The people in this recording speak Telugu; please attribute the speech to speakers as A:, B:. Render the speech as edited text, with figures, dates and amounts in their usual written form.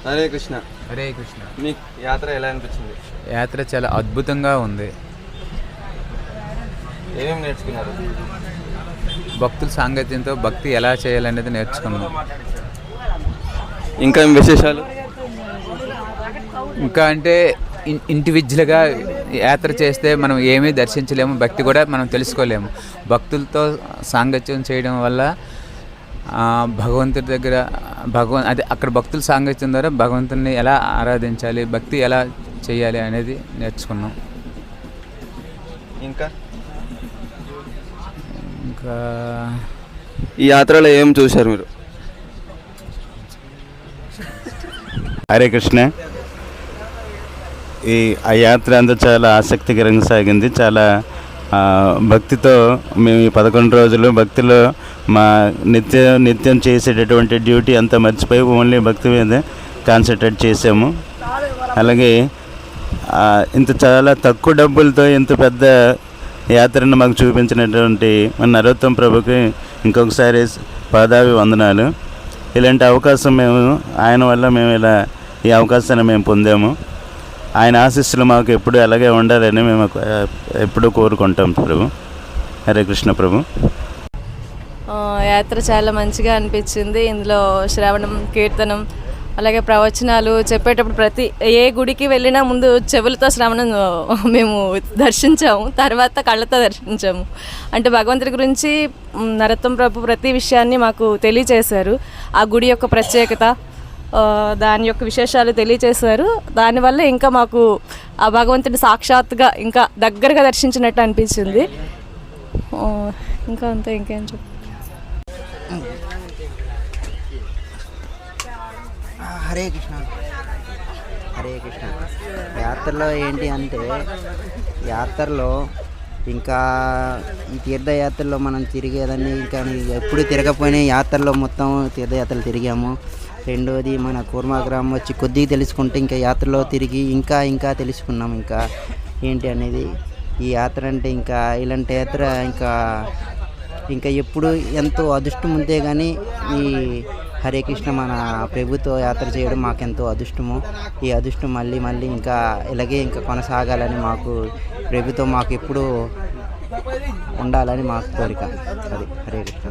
A: హరే కృష్ణ.
B: హరే కృష్ణ.
A: మీకు యాత్ర ఎలా అనిపించింది?
B: యాత్ర చాలా అద్భుతంగా ఉంది.
A: ఏమేమి నేర్చుకున్నారు?
B: భక్తుల సాంగత్యంతో భక్తి ఎలా చేయాలనేది నేర్చుకున్నాం.
A: ఇంకా ఏం విశేషాలు?
B: ఇంకా అంటే ఇండివిజువల్గా యాత్ర చేస్తే మనం ఏమీ దర్శించలేము, భక్తి కూడా మనం తెలుసుకోలేము. భక్తులతో సాంగత్యం చేయడం వల్ల భగవంతుడి దగ్గర అదే అక్కడ భక్తుల సాంగత్యం ద్వారా భగవంతుని ఎలా ఆరాధించాలి, భక్తి ఎలా చేయాలి అనేది నేర్చుకున్నాం.
A: ఇంకా
B: ఇంకా
A: ఈ యాత్రలో ఏం చూశారు మీరు?
C: హరే కృష్ణ. ఆ యాత్ర అంతా చాలా ఆసక్తికరంగా సాగింది. చాలా భక్తితో మేము ఈ 11 రోజులు భక్తిలో మా నిత్యం చేసేటటువంటి డ్యూటీ అంతా మర్చిపోయి ఓన్లీ భక్తి మీద కాన్సన్ట్రేట్ చేసాము. అలాగే ఇంత చాలా తక్కువ డబ్బులతో ఇంత పెద్ద యాత్రను మాకు చూపించినటువంటి మన నరోత్తమ ప్రభుకి ఇంకొకసారి పాదాభి వందనాలు. ఇలాంటి అవకాశం ఆయన వల్ల మేము ఈ అవకాశాన్ని మేము పొందాము. ఆయన ఆశీస్సులు మాకు ఎప్పుడు అలాగే ఉండాలని మేము ఎప్పుడూ కోరుకుంటాం ప్రభు. హరే కృష్ణ ప్రభు.
D: యాత్ర చాలా మంచిగా అనిపించింది. ఇందులో శ్రవణం, కీర్తనం, అలాగే ప్రవచనాలు చెప్పేటప్పుడు ప్రతి ఏ గుడికి వెళ్ళినా ముందు చెవులతో శ్రవణం మేము దర్శించాము, తర్వాత కళ్ళతో దర్శించాము. అంటే భగవంతుడి గురించి నరోత్తమ ప్రభు ప్రతి విషయాన్ని మాకు తెలియచేశారు. ఆ గుడి యొక్క ప్రత్యేకత, దాని యొక్క విశేషాలు తెలియచేశారు. దానివల్ల ఇంకా మాకు ఆ భగవంతుడి సాక్షాత్తుగా ఇంకా దగ్గరగా దర్శించినట్టు అనిపించింది. ఇంకా అంతే, ఇంకేం చెప్పు.
E: హరే కృష్ణ. హరే కృష్ణ. యాత్రలో ఏంటి అంటే, యాత్రలో ఇంకా ఈ తీర్థయాత్రలో మనం తిరిగేదాన్ని ఇంకా ఎప్పుడు తిరగపోయినా యాత్రలో మొత్తం తీర్థయాత్రలు తిరిగాము. రెండోది మన కూర్మా గ్రామం వచ్చి కొద్దిగా తెలుసుకుంటే ఇంకా యాత్రలో తిరిగి ఇంకా తెలుసుకున్నాం ఇంకా ఏంటి అనేది. ఈ యాత్ర అంటే ఇంకా ఇలాంటి యాత్ర ఇంకా ఎప్పుడు ఎంతో అదృష్టం ఉంటే కానీ ఈ హరే కృష్ణ మన ప్రభుతో యాత్ర చేయడం మాకెంతో అదృష్టము. ఈ అదృష్టం మళ్ళీ ఇంకా ఇలాగే ఇంకా కొనసాగాలని మాకు ప్రభుతో మాకు ఎప్పుడు ఉండాలని మాకు కోరిక. అది హరే కృష్ణ.